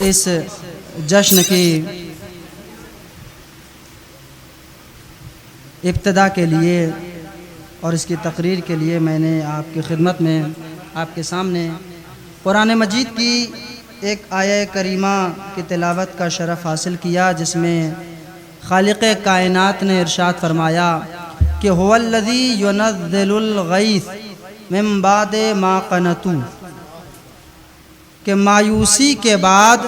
इस जश्न की इब्तिदा के लिए और इसकी तकरीर के लिए मैंने आपकी खिदमत में आपके सामने कुरान मजीद की एक आया करीमा की तिलावत का शरफ़ हासिल किया, जिसमें खालिक़ कायनात ने इरशाद फरमाया कि हुवल्लज़ी युनज़्ज़िलुल गैस मिन बादि मा क़नतू, कि मायूसी के बाद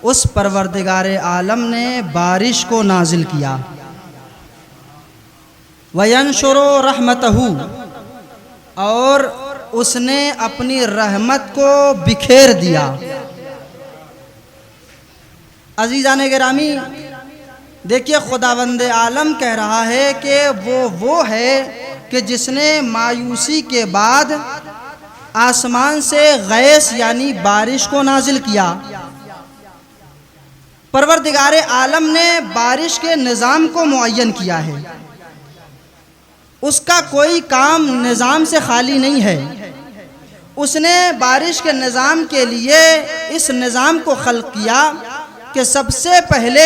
उस परवरदिगार आलम ने बारिश को नाजिल किया। वयंशुरु रहमतहू, और उसने अपनी रहमत को बिखेर दिया। अजीज़ान गिरामी, देखिए खुदावंद आलम कह रहा है कि वो है कि जिसने मायूसी के बाद आसमान से गैस यानी बारिश को नाजिल किया। परवरदिगार आलम ने बारिश के निज़ाम को मुअय्यन किया है। उसका कोई काम निज़ाम से खाली नहीं है। उसने बारिश के निज़ाम के लिए इस निज़ाम को खल्क़ किया कि सबसे पहले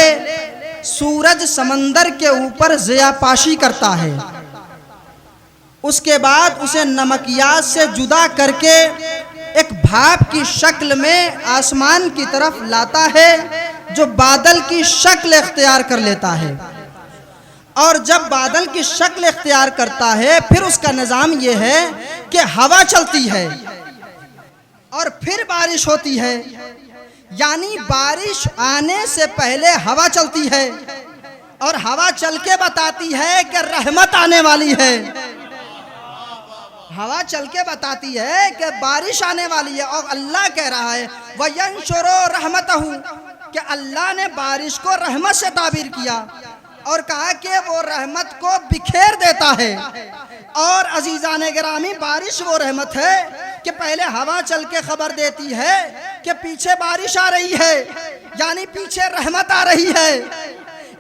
सूरज समंदर के ऊपर ज़ियापाशी करता है, उसके बाद उसे नमकियात से जुदा करके एक भाप की शक्ल में आसमान की तरफ लाता है, जो बादल की शक्ल इख्तियार कर लेता है। और जब बादल की शक्ल इख्तियार करता है, फिर उसका निज़ाम यह है कि हवा चलती है और फिर बारिश होती है। यानी बारिश आने से पहले हवा चलती है और हवा चल के बताती है कि रहमत आने वाली है। हवा चल के बताती है कि बारिश आने वाली है। और अल्लाह कह रहा है वयंशुरु रहमतहू, कि अल्लाह ने बारिश को रहमत से ताबीर किया और कहा कि वो रहमत को बिखेर देता है। और अजीज़ान गिरामी, बारिश वो रहमत है कि पहले हवा चल के खबर देती है कि पीछे बारिश आ रही है, यानी पीछे रहमत आ रही है।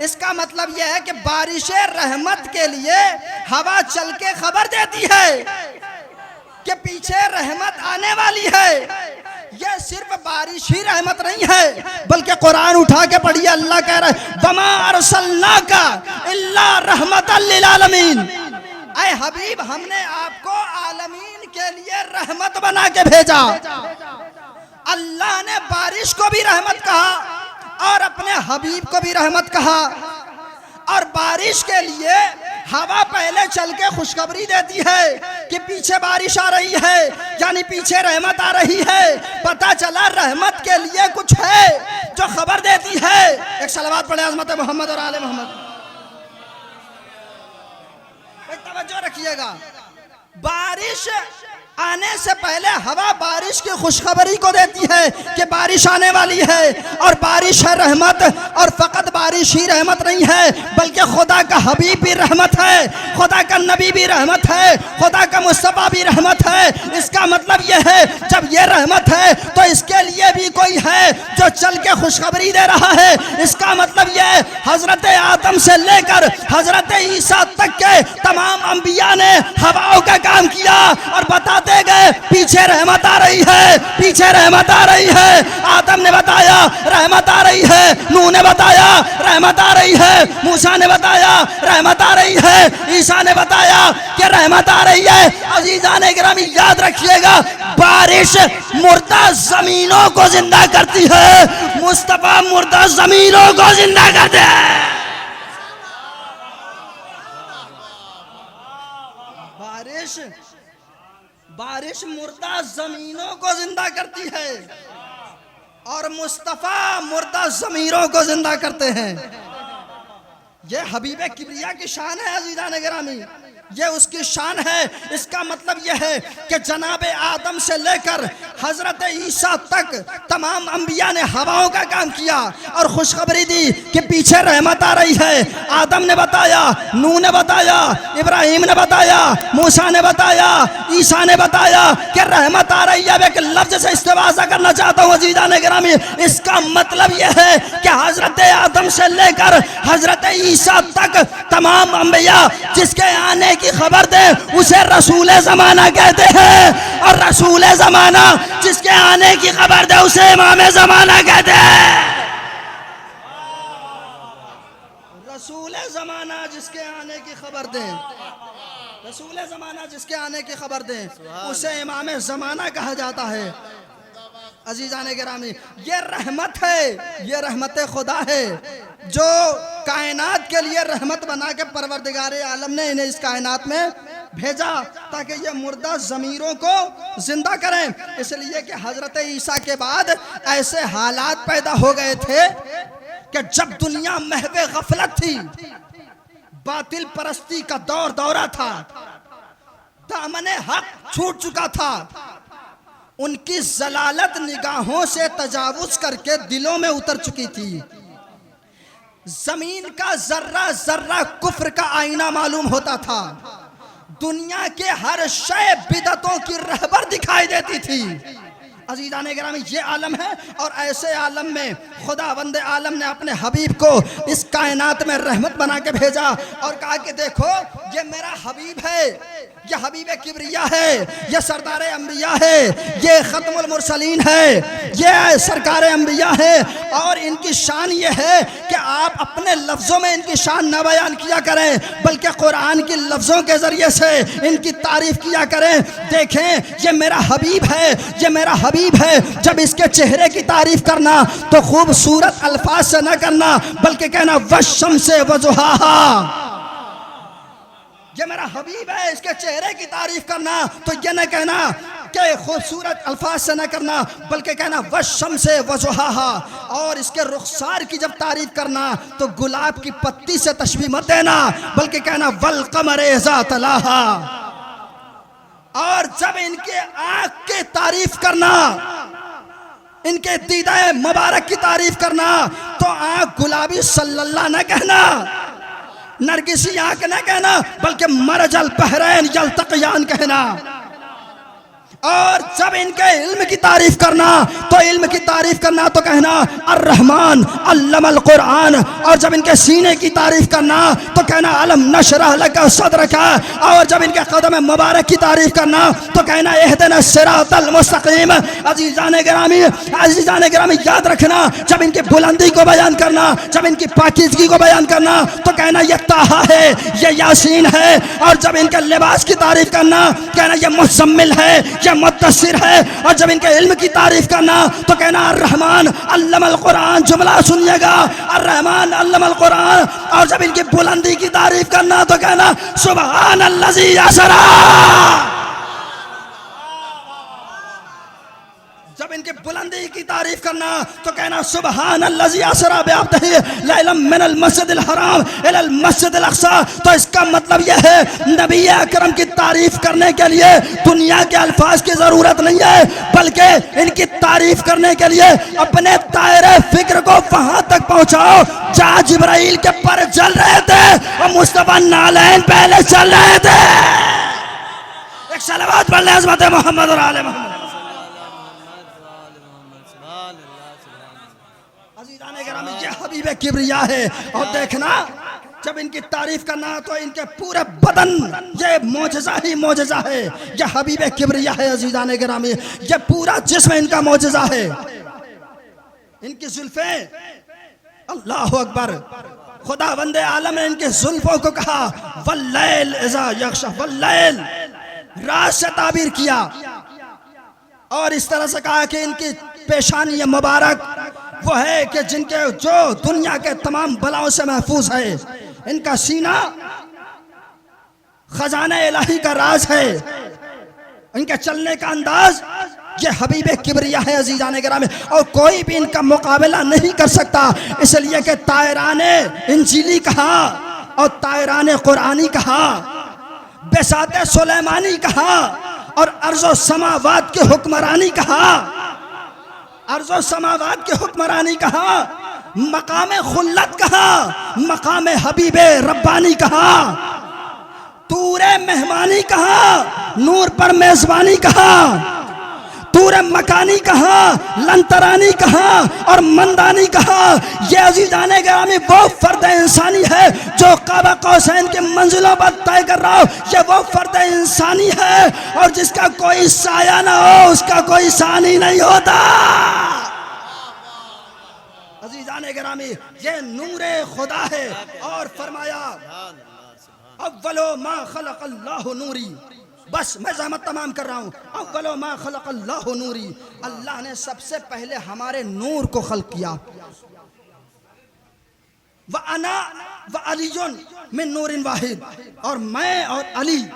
इसका मतलब यह है कि बारिश रहमत के लिए हवा चल के खबर देती है कि पीछे रहमत आने वाली है। यह सिर्फ बारिश ही रहमत नहीं है, बल्कि कुरान उठा के पढ़िए, अल्लाह कह रहा है वमा अरसलनाका इल्ला रहमतल लिल आलमीन। ऐ हबीब, हमने आपको आलमीन के लिए रहमत बना के भेजा। अल्लाह ने बारिश को भी रहमत कहा और अपने हबीब को भी रहमत कहा। और बारिश के लिए हवा पहले चल के खुशखबरी देती है कि पीछे बारिश आ रही है, यानी पीछे रहमत आ रही है। पता चला रहमत के लिए कुछ है जो खबर देती है। एक सलावत पढ़े अज़मत मोहम्मद और आले मोहम्मद। तवज्जो रखिएगा, बारिश आने से पहले हवा बारिश की खुशखबरी को देती है कि बारिश आने वाली है। और बारिश है रहमत, और फकत बारिश ही रहमत नहीं है, बल्कि खुदा का हबीब भी रहमत है, खुदा का नबी भी रहमत है, खुदा का मुस्तफ़ा भी रहमत है। इसका मतलब यह है जब यह रहमत है तो इसके लिए भी कोई है जो चल के खुशखबरी दे रहा है। इसका मतलब यह है हजरत आदम से लेकर हजरत ईसा तक के तमाम अंबिया ने हवाओं का काम किया और बताते गए पीछे रहमत आ रही है, पीछे रहमत आ रही है। आदम ने बताया रहमत आ रही है, नूह ने बताया रहमत आ रही है, मूसा ने बताया रहमत आ रही है, ईसा ने बताया कि रहमत आ रही है। अजीज़ान गिरामी, याद रखिएगा, बारिश मुर्दा जमीनों को जिंदा करती है, मुस्तफा मुर्दा जमीनों को जिंदा करते हैं। बारिश मुर्दा जमीनों को जिंदा करती है और मुस्तफा मुर्दा जमीरों को जिंदा करते हैं। ये हबीब किबरिया की शान है अज़ीज़ान गिरामी, ये उसकी शान है। इसका मतलब यह है कि जनाब आदम से लेकर हजरत ईसा तक तमाम अंबिया ने हवाओं का काम किया और खुशखबरी दी कि पीछे रहमत आ रही है। आदम ने बताया, नूह ने बताया, इब्राहिम ने बताया, मूसा ने बताया, ईसा ने बताया कि रहमत आ रही है। अब एक लफ्ज से इस्तेवाज़ा करना चाहता हूँ अज़ीज़ान गिरामी, इसका मतलब यह है कि हजरत आदम से लेकर हजरत ईसा तक तमाम अंबिया जिसके आने की खबर दे उसे रसूल ज़माना कहते हैं। और रसूल ज़माना जिसके आने की खबर दे उसे इमाम ज़माना कहते हैं। रसूल ज़माना जिसके आने की खबर दें, रसूल ज़माना जिसके आने की खबर दें उसे इमाम ज़माना कहा जाता है। अजीज़ान गिरामी, ये रहमत है, ये रहमत खुदा है जो कायनात के लिए रहमत बना के परवरदिगार आलम ने इन्हें इस कायनात में भेजा ताकि ये मुर्दा ज़मीरों को जिंदा करें। इसलिए कि हज़रत ईसा के बाद ऐसे हालात पैदा हो गए थे कि जब दुनिया महवे गफलत थी, बातिल परस्ती का दौरा था, दामने हक छूट चुका था, उनकी जलालत निगाहों से तजावुज करके दिलों में उतर चुकी थी। जमीन का जर्रा जर्रा कुफ्र का आईना मालूम होता था। दुनिया के हर शय बिदतों की रहबर दिखाई देती थी। अज़ीज़ान गिरामी, ये आलम है और ऐसे आलम में खुदावंद आलम ने अपने हबीब को इस कायनात में रहमत बना के भेजा और कहा कि देखो ये मेरा हबीब है, ये हबीब किबरिया है, ये सरदार अंबिया है, ये खत्मुल मुरसलीन है, ये सरकार अंबिया है। और इनकी शान ये है कि आप अपने लफ्ज़ों में इनकी शान न बयान किया करें बल्कि कुरान के लफ्ज़ों के ज़रिए से इनकी तारीफ़ किया करें। देखें ये मेरा हबीब है, ये मेरा हबीब है। जब इसके चेहरे की तारीफ़ करना तो खूबसूरत अल्फाज से न करना बल्कि कहना वश्शम्से वज़ुहाहा, ये मेरा हबीब है, इसके चेहरे की तारीफ करना तो ये न कहना कि खूबसूरत अल्फाज से न करना बल्कि कहना वश्शम्से वज़ुहाहा। और इसके रुखसार की जब तारीफ करना तो गुलाब की पत्ती से तशबीह मत देना बल्कि कहना वल क़मरे इज़ा तलाहा। और जब इनके आँख की तारीफ करना, इनके दीदाए मुबारक की तारीफ करना तो आँख गुलाबी सल्लल्लाह न कहना, नरगिसी आंख न कहना बल्कि मरजल बहरैन यल्तक़ियान कहना। और जब इनके इल्म की तारीफ करना तो इल्म की तारीफ करना तो कहना अर्रहमान अल्लमल कुरान। और जब इनके सीने की तारीफ करना तो कहना अलम नशरह लका सदरका। और जब इनके कदम मुबारक की तारीफ करना तो कहना इहदिना सिरातल मुस्तकीम। अजीज़ान गिरामी, अजीज़ान गिरामी, याद रखना जब इनकी बुलंदी को बयान करना, जब इनकी पाकीज़गी को बयान करना तो कहना ये ताहा है, ये यासीन है। और जब इनके लिबास की तारीफ करना कहना ये मुज़म्मिल है, ये मुद्दस्सिर है। और जब इनके इल्म की तारीफ करना तो कहना अर्रहमान अल्लमल कुरान। जुमला सुनिएगा, अर्रहमान अल्लमल कुरान। और जब इनकी बुलंदी की तारीफ करना तो कहना सुबहानल्लज़ी असरा। जब इनकी बुलंदी की तारीफ करना तो कहना सुबहानल्लज़ी असरा बिअब्दिही लैलन मिनल मस्जिदिल हराम इलल मस्जिदिल अक़सा। तो इसका मतलब यह है नबी अकरम की तारीफ करने के लिए दुनिया के अल्फाज की ज़रूरत नहीं है बल्कि इनकी तारीफ करने के लिए अपने दायरे फिक्र को वहां तक पहुंचाओ जहां जिब्राइल के पर चल रहे थे और मुस्तफ़ा नालैन पहले चल रहे थे। एक सलावत पढ़ लें अज़मत मोहम्मद और आले मोहम्मद। ये हबीब किबरिया है। और देखना जब इनकी तारीफ करना तो इनके पूरे बदन ये मोजज़ा ही मोजज़ा है। ये हबीब किबरिया है। अज़ीज़ान गिरामी, ये पूरा जिस्म इनका मोजज़ा है। इनकी जुल्फे, अल्लाहु अकबर, खुदावंद आलम ने इनके जुल्फों को कहा वल्लैल इज़ा यग़शा, वल्लैल, रात से ताबीर किया। और इस तरह से कहा कि इनकी पेशानी मुबारक वो है कि जिनके जो दुनिया के तमाम बलाओं से महफूज है। इनका सीना खजाना इलाही का राज है। इनके चलने का अंदाज ये हबीब किबरिया है। अज़ीज़ान गिरामी, और कोई भी इनका मुकाबला नहीं कर सकता। इसलिए कि तायराने इंजीली कहा और तायराने कुरानी कहा, बेसाते सुलेमानी कहा और अर्ज़ो समावात की हुक्मरानी कहा, अर्ज़ो समावात की हुक्मरानी कहा, मकाम खुल्लत कहा, मकाम हबीबे रब्बानी कहा, तूरे मेहमानी कहा, नूर पर मेजबानी कहा, तूर मकानी कहाँ, लंतरानी कहाँ और मंदानी कहाँ। ये अजीजान गिरामी वो फर्द इंसानी है जो काबा कौसैन के मंजिलों पर तय कर रहा हो। ये वो फर्द इंसानी है और जिसका कोई साया ना हो उसका कोई सानी नहीं होता। अजीजान गिरामी ये नूरे खुदा है। और फरमाया अव्वलो मा खलक़ल्लाहु नूरी। बस मैं ज़हमत तमाम कर रहा हूँ। अव्वलो मा खलक़ल्लाहु नूरी, अल्लाह ने सबसे पहले हमारे नूर को खल्क़ किया। व अना व अलीयुन मिन नूरिन वाहिद, और मैं और अली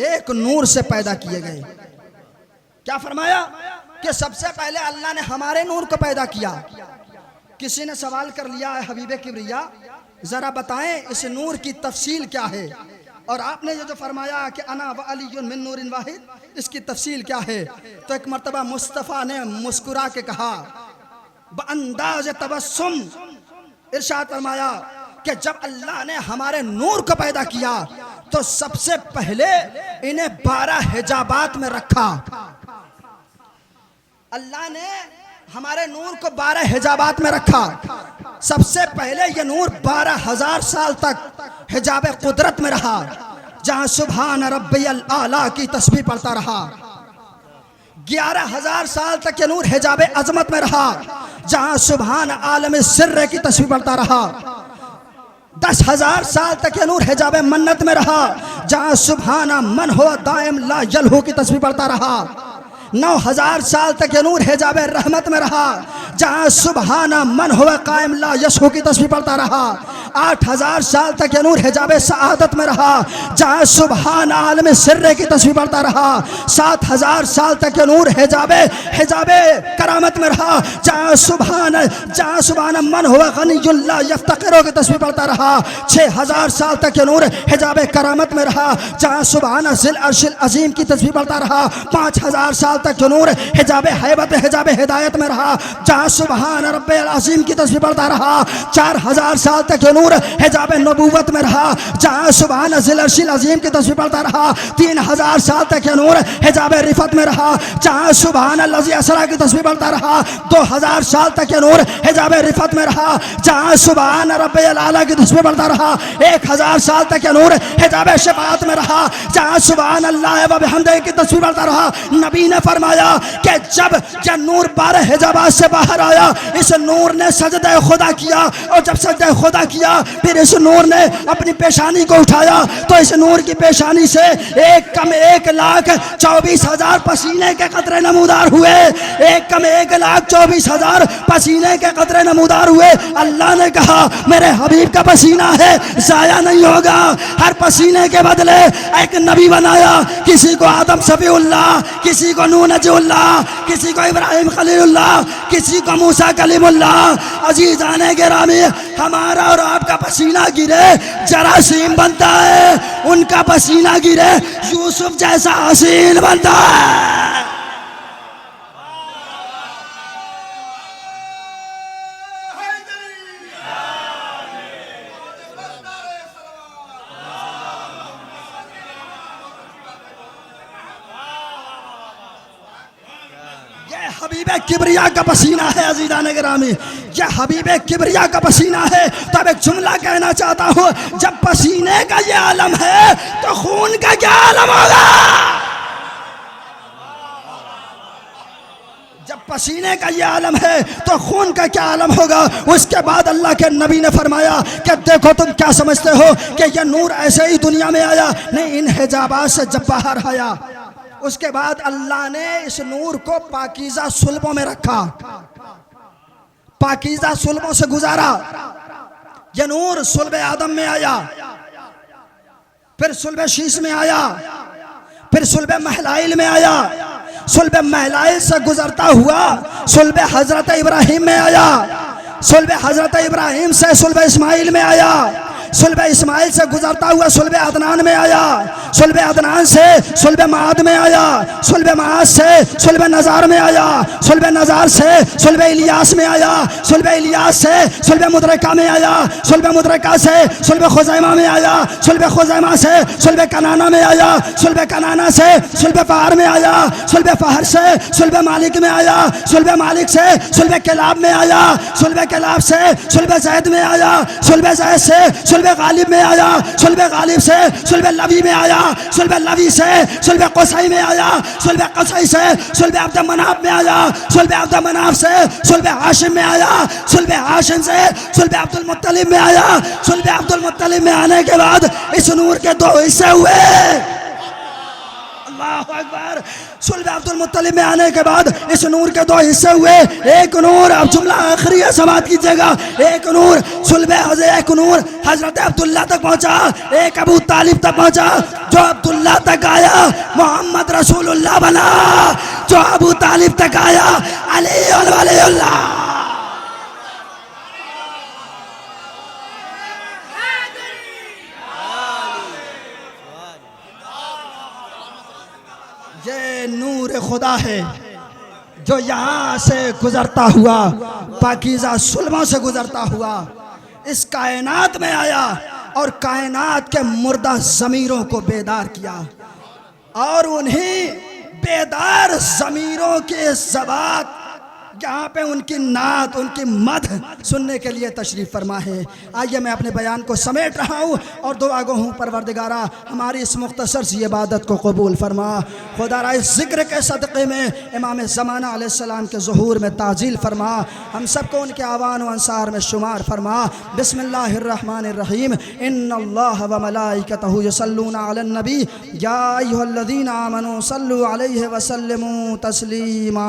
एक नूर से पैदा किए गए। क्या फरमाया कि सबसे पहले अल्लाह ने हमारे नूर को पैदा किया। किसी ने सवाल कर लिया है हबीबे किबरिया जरा बताएं इस नूर की तफसील क्या है। और आपने ये जो फरमाया कि अना व अलीयुन मिन नूरिन वाहिद, इसकी तफसील क्या है। तो एक मर्तबा मुस्तफ़ा ने मुस्कुरा के कहा बअंदाज़ तबस्सुम, इरशाद फरमाया कि जब अल्लाह ने हमारे नूर को पैदा किया तो सबसे पहले इन्हें 12 हिजाबात में रखा। अल्लाह ने हमारे नूर को 12 हिजाबात में रखा। सबसे पहले ये नूर 12,000 साल तक हिजाब कुदरत में रहा, जहां सुभान रब्बियल आला की तस्बीह पढ़ता रहा। 11,000 साल तक ये नूर हिजाब अजमत में रहा, जहां सुभान आलम सिर्र की तस्बीह पढ़ता रहा। 10,000 साल तक ये नूर हिजाब मन्नत में रहा, जहां सुभान मन हो दायम ला यलहु की तस्बीह पढ़ता रहा। 9,000 साल तक ये नूर हिजाब रहमत में रहा, जहां सुबहाना मन हुआ कायम ला यशहु की तस्बीह पढ़ता रहा। 8,000 साल तक ये नूर हिजाब सआदत में रहा, जहां सुबहान आलम सिर्र की तस्बीह पढ़ता रहा। 7,000 साल तक ये नूर हिजाब करामत में रहा, जहां सुबहान मन हुआ गनियुल ला यफ्तकिरु की तस्बीह पढ़ता रहा। 6,000 साल तक ये नूर हिजाब करामत में रहा, जहां सुबहान ज़िल अर्शिल अज़ीम की तस्बीह पढ़ता रहा। 5,000 साल तक जो नूर हिजाब हैबत हिजाब हिदायत में रहा, जहां सुबहान रब्बिल अज़ीम की तस्बीह पढ़ता रहा। 4,000 साल तक जो नूर हिजाब नबूवत में रहा, जहां सुबहान ज़िल अर्शिल अज़ीम की तस्बीह पढ़ता रहा। 3,000 साल तक जो नूर हिजाब रिफत में रहा, जहां सुबहान अल्लज़ी असरा की तस्बीह पढ़ता रहा। 2,000 साल तक जो नूर हिजाब रिफत में रहा, जहां सुबहान रब्बिल आला की तस्बीह पढ़ता रहा। 1,000 साल तक जो नूर हिजाब शफ़ाअत में रहा, जहां सुबहान अल्लाह व बिहम्दिही की तस्बीह पढ़ता रहा। नबी ने फरमाया कि जब यह नूर 12 हिजाबात से बाहर आया, इस नूर ने सजदा खुदा किया, और जब सजदा खुदा किया फिर इस नूर ने अपनी पेशानी को उठाया, तो इस नूर की पेशानी से 1,24,000 पसीने के कतरे नमूदार हुए। 1,24,000 पसीने के कतरे नमूदार हुए। अल्लाह ने कहा मेरे हबीब का पसीना है, जाया नहीं होगा। हर पसीने के बदले एक नबी बनाया, किसी को आदम सफीउल्लाह, किसी को नूह नजीउल्लाह, किसी को इब्राहिम खलीलुल्लाह, किसी को मूसा कलीमुल्लाह। अजीज़ाने गिरामी हमारा और आपका पसीना गिरे जरासीम बनता है, उनका पसीना गिरे यूसुफ जैसा हसीन बनता है। हबीबे किबरिया का पसीना है। अज़ीज़ाने गिरामी ये हबीबे किबरिया का पसीना है। तब एक जुमला कहना चाहता हूँ, जब पसीने का ये आलम है तो खून का क्या आलम होगा। जब पसीने का ये आलम है तो खून का क्या आलम होगा। उसके बाद अल्लाह के नबी ने फरमाया कि देखो तुम क्या समझते हो कि यह नूर ऐसे ही दुनिया में आया, नहीं, इन हिजाबात से जब बाहर आया उसके बाद अल्लाह ने इस नूर को पाकीज़ा सुल्बों में रखा, पाकीज़ा सुल्बों से गुजारा। यह नूर सुल्ब आदम में आया, फिर सुल्ब शीश में आया, फिर सुल्ब महलाइल में आया, सुल्ब महलाइल से गुजरता हुआ सुल्ब हजरत इब्राहिम में आया, सुल्ब हजरत इब्राहिम से सुल्ब इस्माइल में आया, सुल्ब इस्माइल से गुजरता हुआ सुल्ब अदनान में आया, सुल्ब अदनान से सुल्ब माद में आया, सुल्ब माद से सुल्ब नजार में आया, सुल्ब नजार से सुल्ब इलियास में आया, सुल्ब इलियास से सुल्ब मुदरका में आया, सुल्ब मुदरका से सुल्ब खुजैमा में आया, सुल्ब खुजैमा से सुल्ब कनाना में आया, सुल्ब कनाना से सुल्ब फहर में आया, सुल्ब फहर से सुल्ब मालिक में आया, सुल्ब मालिक से सुल्ब किलाब में आया, सुल्ब किलाब से सुल्ब जैद में आया, सुल्ब जैद से सुल्ब गालिब में आया, सुल्ब गालिब से सुल्ब लवी में आया, सुल्ब लवी से सुल्ब क़ुसै में आया, सुल्ब क़ुसै से सुल्ब अब्द मनाफ में आया, सुल्ब अब्द मनाफ से सुल्ब हाशिम में आया, सुल्ब हाशिम से सुल्ब अब्दुल मुत्तलिब में आया, सुल्ब अब्दुल मुत्तलिब में आने के बाद इस नूर के दो हिस्से हुए। अल्लाहु अकबर। सुल्ब अब्दुल मुत्तलिब में आने के बाद इस नूर के दो हिस्से हुए। एक नूर, अब जुमला आखिरी है समात कीजिएगा, एक नूर एक नूर हजरत अब्दुल्ला तक पहुंचा, एक अबू तालिब तक पहुंचा, जो अब्दुल्ला तक आया मोहम्मद रसूलुल्लाह बना, जो अबू तालिब तक आया अली वलीउल्लाह। ये नूर खुदा है जो यहाँ से गुजरता हुआ, पाकीज़ा सुल्बों से गुजरता हुआ इस कायनात में आया और कायनात के मुर्दा ज़मीरों को बेदार किया, और उन्हीं बेदार ज़मीरों के ज़बात यहाँ पे उनकी नात, उनकी मद सुनने के लिए तशरीफ़ फरमा है। आइए मैं अपने बयान को समेट रहा हूँ और दुआ गो हूँ परवरदिगारा हमारी इस मुख्तसर सी इबादत को कबूल फरमा। खुदा इस ज़िक्र के सदक़े में इमाम ज़माना अलैहिस्सलाम के ज़ुहूर में ताजील फरमा, हम सबको उनके आवान व अंसार में शुमार फरमा। बिस्मिल्लाहिर्रहमानिर्रहीम। इन्नल्लाह व मलाइकतहु युसल्लूना अलन नबी या अय्युहल्लज़ीना आमनू सल्लु अलैहि व सल्लिमू तस्लीमा।